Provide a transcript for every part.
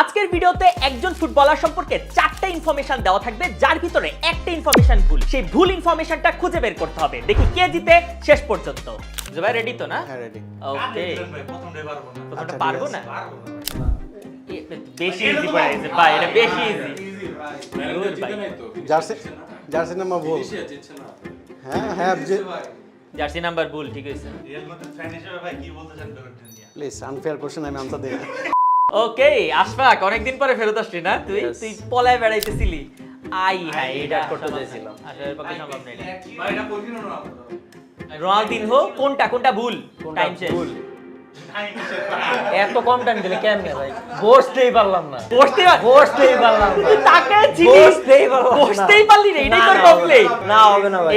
আজকের ভিডিওতে একজন ফুটবলার সম্পর্কে 4টা ইনফরমেশন দেওয়া থাকবে, যার ভিতরে একটা ইনফরমেশন ভুল। সেই ভুল ইনফরমেশনটা খুঁজে বের করতে হবে। দেখি কে জিতে শেষ পর্যন্ত। জুবাই রেডি তো না? হ্যাঁ রেডি। ওকে, প্রথমটা প্রথমটা পারবো না? বেশি ইজি পড়াইছে ভাই, এটা বেশি ইজি। জার্সি নাম্বার ভুল। হ্যাঁ জার্সি নাম্বার ভুল, ঠিক হইছে। প্লিজ আনফেয়ার কোশ্চেন, আমি আনসার দেই। ওকে আশফাক, অনেকদিন পরে ফেরত আসলি না তুই? তুই পলায় বেড়াইতেছিলি। আই হ্যাঁ, এটা করতে চাইছিলাম, আসলে পক্ষে সম্ভব নয়। ভাই এটা কঠিন না। রোনালদিনহো কোনটা ভুল? টাইম শেষ। এত কম টাইম দিলে কেমনে ভাই? বসতেই পারলাম না। বসতেই পারলাম না। তাকে বসতেই পারলাম না। বসতেই পারলি না, এটাই তোর কমপ্লেইন। না হবে না ভাই।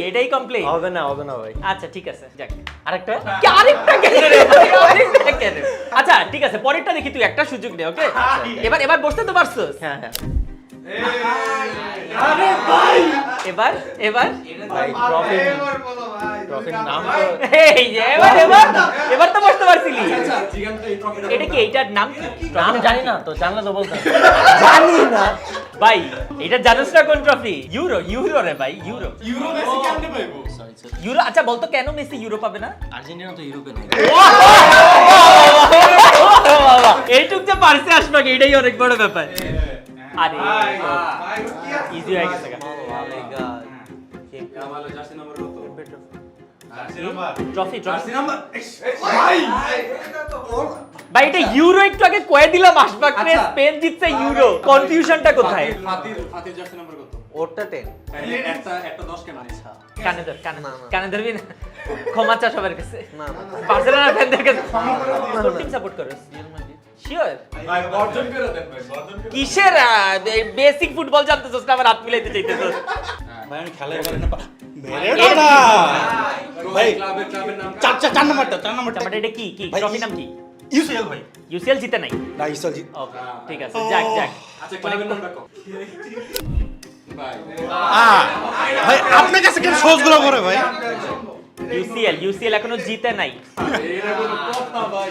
এটাই কমপ্লেইন। হবে না ভাই। আচ্ছা ঠিক আছে, যাক। আরেকটা কেন রে ভাই? আরেকটা কেন? আচ্ছা ঠিক আছে, পরেরটা দেখি, তুই একটা সুযোগ নে, ওকে? এবার বসতে তো পারছস? হ্যাঁ। আরে ভাই এবার ভাই ট্রফির নাম তো এই যে এবার তো বসতে পারছিলি। এটা কি, এইটার নাম কি? নাম জানি না তো, জানলে তো বলতাম। জানি না ভাই, এটা জানোস না কোন ট্রফি? ইউরো রে ভাই, ইউরো মেসি কেমনে পাইবো? ইউরো। আচ্ছা বলতো কেন মেসি ইউরো পাবে না? আর্জেন্টিনা তো ইউরোপে নাই। এইটুক যে পারছে আসবে, এটাই অনেক বড় ব্যাপার। আরে ইজি হয়ে গেছে। ভাই এটা ইউরো, একটু আগে কয়ে দিলাম আশফাক রে, স্পেন জিতছে ইউরো। কনফিউশনটা কোথায়? ফাতির জার্সি নাম্বার কত? ওরটা 10। একটা 10 কেন? আচ্ছা কানে ধরবি না, ক্ষমা চা সবার কাছে। না বার্সেলোনা ফ্যানদের কাছে। কোন টিম সাপোর্ট করো? শিওর? ভাই বর্জন করে দেন ভাই, বর্জন করে। কিসের বেসিক ফুটবল জানতেছস না, আবার হাত মিলাইতে চাইতেছস? ভাই আমি খেলাই পারি না। এটা না ভাই ক্লাবের নাম 4 নাম্বারটা মানে এটা কি ট্রফি নাম কি? ইউসিএল ভাই। ইউসিএল জিতে নাই? না ইসল জি। ওকে ঠিক আছে, যাক। আচ্ছা ক্লাবের নামটা কত? ভাই ভাই আপনার কাছে কেন সোজগুলো করে ভাই? ইউসিএল এখনো জিতে নাই। এরা কোনো কথা ভাই।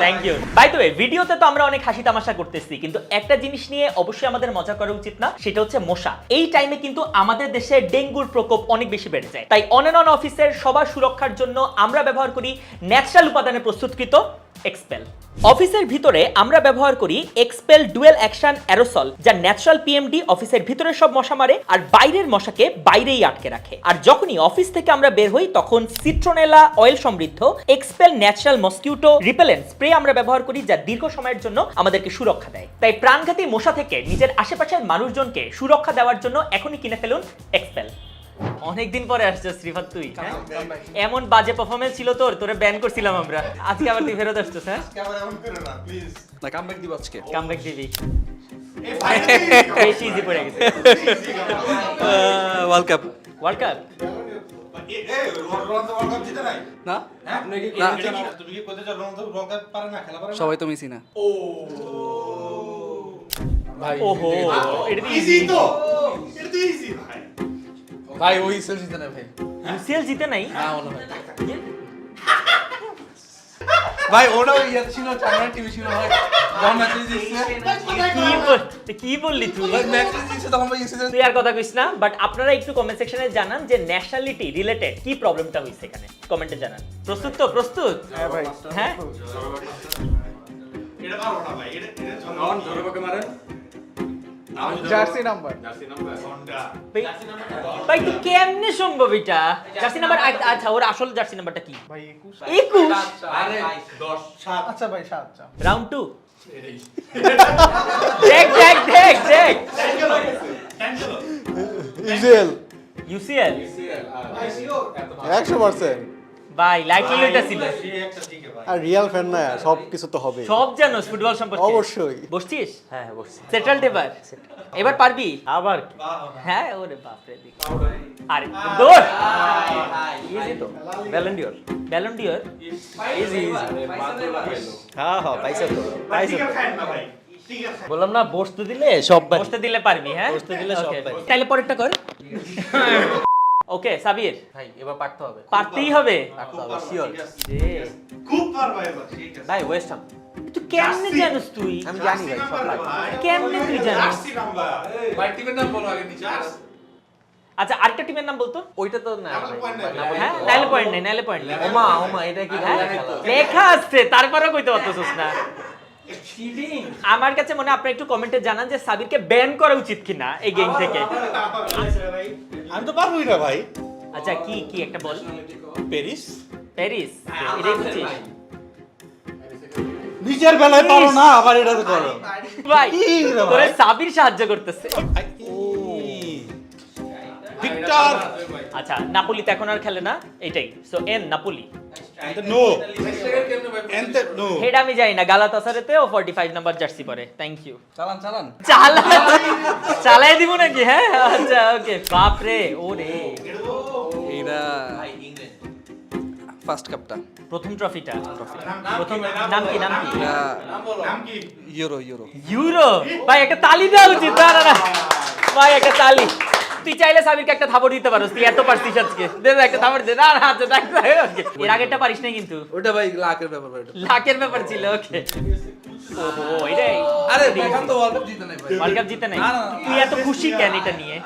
Thank you. By the way, ভিডিওতে তো আমরা অনেক হাসি তামাশা করতেছি, কিন্তু একটা জিনিস নিয়ে অবশ্যই আমাদের মজা করা উচিত না, সেটা হচ্ছে মশা। এই টাইমে কিন্তু আমাদের দেশে ডেঙ্গুর প্রকোপ অনেক বেশি বেড়ে যায়। তাই অন এন্ড অন অফিসের সবার সুরক্ষার জন্য আমরা ব্যবহার করি ন্যাচারাল উপাদানে প্রস্তুতকৃত এক্সপেল। অফিসের ভিতরে আমরা ব্যবহার করি এক্সপেল ডুয়েল অ্যাকশন অ্যারোসল, যা ন্যাচারাল পিএমডি অফিসের ভিতরে সব মশা মারে আর বাইরের মশাকে বাইরেই আটকে রাখে। আর যখনই অফিস থেকে আমরা বের হই, তখন সিট্রোনেলা অয়েল সমৃদ্ধ expel natural mosquito repellent spray আমরা ব্যবহার করি, যা দীর্ঘ সময়ের জন্য আমাদেরকে সুরক্ষা দেয়। তাই প্রাণঘাতী মশা থেকে নিজের আশেপাশের মানুষজনকে সুরক্ষা দেওয়ার জন্য এখনই কিনে ফেলুন এক্সপেল। অনেকদিন পরে আসছিস রিফাত তুই, হ্যাঁ? এমন বাজে পারফরম্যান্স ছিল তোরে ব্যান করছিলাম আমরা, আজকে আবার তুই ফেরত আসছিস। হ্যাঁ না কামব্যাক দিব আজকে। কামব্যাক দিবি? বেশি ইজি পড়ে গেছে। ওয়ার্ল্ড কাপ না আপনি কি তুমি কি কইতে চাও রোনালদো ওয়ার্ল্ড কাপ পারে না, খেলা পারে না? সবাই তো মেসি না। ভাই ওহো, এটা ইজি তো, এটা তো ইজি ভাই। ভাই ওই ইসেল জিতে না ভাই। ইউসিএল জিতে নাই? না মনে হয় ভাই ওটা ওই ইয়ে ছিল, চায়না টিভি ছিল ভাই। যখন ম্যাচ জিতছে কি বললি তুই? ভাই ম্যাচ জিতছে তখন ভাই ইসেল তুই আর কথা কইস না, বাট আপনারা একটু কমেন্ট সেকশনে জানান যে ন্যাশনালিটি রিলেটেড কি প্রবলেমটা হইছে এখানে, কমেন্টে জানান। প্রস্তুত তো? প্রস্তুত? হ্যাঁ ভাই। হ্যাঁ এটা পারবো না ভাই, এটা নন ধরে বকে মারেন। জার্সি নাম্বার ঘন্টা ভাই তুই কেমনে সম্ভব এটা? জার্সি নাম্বার, আচ্ছা ওর আসল জার্সি নাম্বারটা কি? ভাই 21। 21। আরে 10 7 আচ্ছা ভাই 7 রাউন্ড 2। এটাই দেখ ইসল ইউসিএল ভাই শিওর এত 100%। ভাই লাইটলি লইটা ছিল। একটা ঠিক ভাই। আর রিয়াল ফ্যান না, সব কিছু তো হবে। সব জানোস ফুটবল সম্পর্কে? অবশ্যই। বসছিস? হ্যাঁ বসছি। সেটেলড এবার পারবি? আবার হ্যাঁ ওরে বাপ রে। আরে দৌড়। ইজি তো। Ballon d'Or. ইজি। হ্যাঁ পাইছো তো। ফ্যান না ভাই। ঠিক আছে বললাম না, বসতে দিলে সব পারি। বসতে দিলে পারবি, হ্যাঁ? বসতে দিলে সব Okay, পারি। তাহলে পরেরটা কর। ওকে সাবির, ভাই এবার পারতে হবে। পারতেই হবে। পারতে হবে শিওর। যে খুব পারবা এবার, ঠিক আছে ভাই ওয়েস্ট হাম। কিন্তু কেমনে জানিস তুই? আমি জানি ভাই সব লাগে কেমনে তুই জানিস? ভাই টিমের নাম বলো আগে নিচে আচ্ছা আরেকটা টিমের নাম বলতো। ওইটা তো না হ্যাঁ নাইলে পয়েন্ট নেই, নাইলে পয়েন্ট নেই। ওমা এটা কি হ্যাঁ? বলে খেলা লেখা আছে তারপরেও কইতে পারতেছিস না। আমার কাছে মনে হয় আপনারা একটু কমেন্টে জানান যে সাবিরকে ব্যান করা উচিত কিনা এই গেম থেকে। আমি তো পারবোই না ভাই। আচ্ছা কি কি একটা বল। প্যারিস প্যারিস এটাই বুঝছিস? নিজের বেলায় পারো না আবার এটা তো করো। ভাই কি রে ভাই? তোরে সাবির সাহায্য করতেছে। ভিক্টর আচ্ছা নাপোলিতে এখন আর খেলে না এটাই। So in Napoli. No and no head আমি যাই না, গালাতাসারেতে ও 45 নাম্বার জার্সি পরে। Thank you. চালান চালাই দিব নাকি? হ্যাঁ আচ্ছা ওকে। বাপ রে ওরে এইটা ফার্স্ট কাপটা প্রথম ট্রফিটা। প্রথম নাম কি? নাম কি? Euro euro. ভাই একটা তালি দেওয়া উচিত। না না না ভাই একটা তালি। তুই চাইলে সাবিরকে একটা থাপড় দিতে পারোস, তুই এত পারছিস আজকে। দে দে একটা থাপড় দে। না না আচ্ছা দেখ এর আগেরটা পারিস না কিন্তু। ওটা ভাই লাখের ব্যাপার ভাই ওটা লাখের ব্যাপার ছিল। ওকে ওহো এটাই। আরে বেকাম তো ওয়ার্ল্ড কাপ জিতে নাই ভাই ওয়ার্ল্ড কাপ জিতে নাই? না, না, তুই এত খুশি কেন এটা নিয়ে?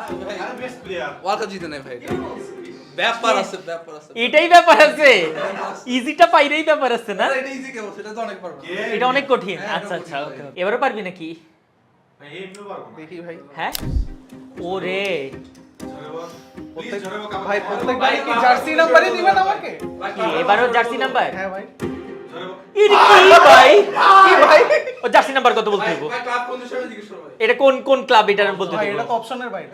ওয়ার্ল্ড কাপ জিতে নাই ভাই এটা ব্যাপার আছে এটাই ব্যাপার আছে। ইজিটা পাইরেই ব্যাপার আছে না? এটা ইজি কেমন সেটা তো অনেক পারবো এটা অনেক কঠিন। আচ্ছা আচ্ছা ওকে। এবারও পারবি নাকি? দেখি ভাই হ্যাঁ ওরে ভাই প্রত্যেকবার কি জার্সি নাম্বারই দিবেন আমাকে কি এবারও জার্সি নাম্বার? হ্যাঁ ভাই এটা কি ভাই? ও জার্সি নাম্বার কত বলতে হইব? ভাই ক্লাব কোন হিসেবে জিজ্ঞেস করো ভাই এটা কোন কোন ক্লাব এটার বলতে ভাই হইব? এটা তো অপশনের বাইরে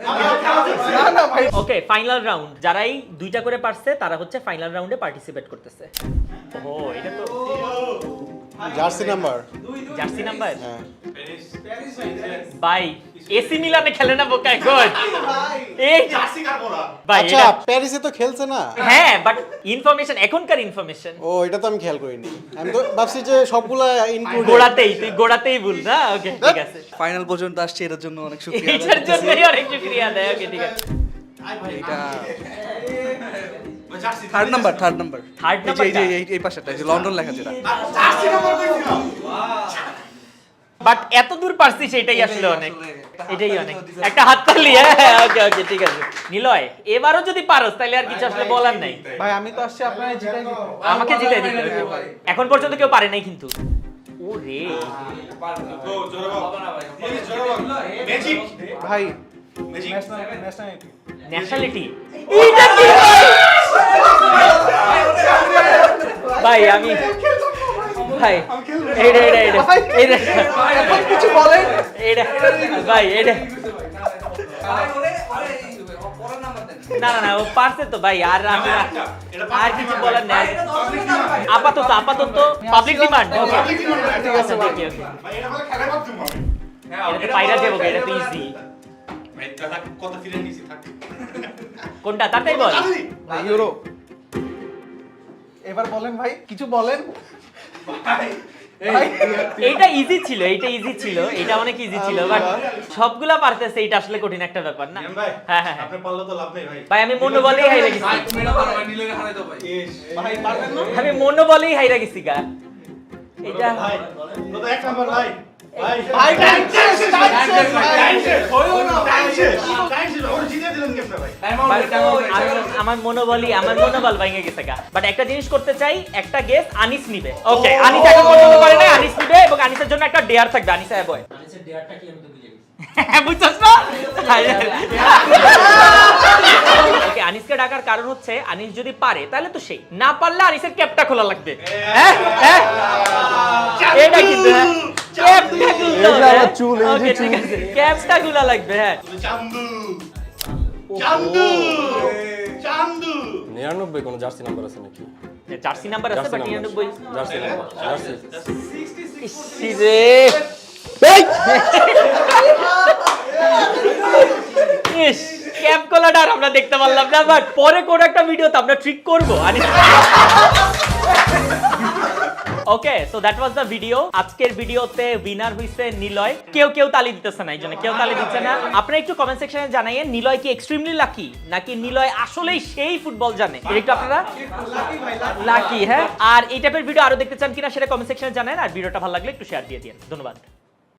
না না ভাই ওকে ফাইনাল রাউন্ড। যারাই দুইটা করে পারছে তারা হচ্ছে ফাইনাল রাউন্ডে পার্টিসিপেট করতেছে। ও এটা তো জার্সি নাম্বার জার্সি নাম্বার। হ্যাঁ ভাই এসি মিলানে খেলে না বোকা এখন। এই জার্সি কার পরা ভাই আচ্ছা এটা- প্যারিসে তো খেলছে না হ্যাঁ বাট ইনফরমেশন এখনকার ইনফরমেশন ও এটা তো আমি খেয়াল করিনি আমি তো ভাবছি যে সবগুলা ইনক্লুড গোড়াতেই ভুল না। ওকে ঠিক আছে। ফাইনাল পর্যন্ত আসছে এর জন্য অনেক শুকরিয়া এইটার জন্যই অনেক শুকরিয়া দেয়। ওকে ঠিক আছে। এটা থার্ড নাম্বার Third number এই যে এই পাশেরটা এই যে লন্ডন লেখা যেটা বাট এত দূর পারছিস এটাই আসলে অনেক। এটাই অনেক। একটা হাততালি। হ্যাঁ ওকে ওকে ঠিক আছে। নিলয় এবারও যদি পারোস তাহলে আর কিছু আসলে বলার নাই। ভাই আমি তো আসছি আপনারা জিতাই দিতে আমাকে জিতাই দিতে হবে। এখন পর্যন্ত কেউ পারে নাই কিন্তু। ওরে ভাই ন্যাশনালিটি এটা কি ভাই? আমি ভাই এইটা এইটা এইটা এইটা কিছু বলেন এইটা ভাই এইটা না না না ও পারছে তো ভাই। আর আমি আর কিছু বলার নেই আপাতত। Public demand. ওকে ঠিক আছে দেখি। ওকে এটা তো পাইরা দেবো। এটা তো ইজি। কোনটা তাড়াতাড়ি বল। ইউরো এবার বলেন ভাই কিছু বলেন এইটা ইজি ছিল। এটা অনেক ইজি ছিল বাট সবগুলা পারতেছে। এটা আসলে কঠিন একটা ব্যাপার না? হ্যাঁ হ্যাঁ হ্যাঁ ভাই আমি মনোবলেই হাইরা গেছি। আমি মনোবলেই হাইরা গেছি গা। এটা আমার মনোবল ভেঙে গেছে গা। বাট একটা জিনিস করতে চাই, একটা গেস আনিস নিবে। ওকে আনিস এখন পর্যন্ত করে নাই। আনিস নিবে এবং আনিসের জন্য একটা ডেয়ার থাকবে। আনিসা বয় আনিসের ডেয়ারটা কি আমি তো বুঝে গেছি। বুঝছস না? ওকে আনিসকে ডাকার কারণ হচ্ছে আনিস যদি পারে তাহলে তো সেই, না পারলে আনিসের ক্যাপটা খোলা লাগবে। হ্যাঁ হ্যাঁ এটা কিন্তু ক্যাপটা খুলতে হবে। ওকে ঠিক আছে ক্যাপটা খোলা লাগবে। হ্যাঁ চান্দু 99 কোন জার্সি নাম্বার আছে নাকি? জার্সি নাম্বার আছে বাট 99 জার্সি নাম্বার জার্সি সিরে ইস ক্যাপ কলাটা আর আমরা দেখতে পারলাম না বাট পরে কোন একটা ভিডিওতে আমরা ট্রিক করব। Okay so that was the video. আজকের ভিডিওতে উইনার হইছে নিলয়। কেউ তালি দিতেছে না, এই জন্য কেউ তালি দিচ্ছে না। আপনারা একটু কমেন্ট সেকশনে জানাইয়েন নিলয় কি এক্সট্রিমলি লাকি নাকি নিলয় আসলেই সেই ফুটবল জানে। এটা একটু আপনারা লাকি, হ্যাঁ। আর এই টাইপের ভিডিও আরো দেখতে চান কিনা সেটা কমেন্ট সেকশনে জানান। আর ভিডিওটা ভালো লাগলে একটু শেয়ার দিয়ে দিন। ধন্যবাদ।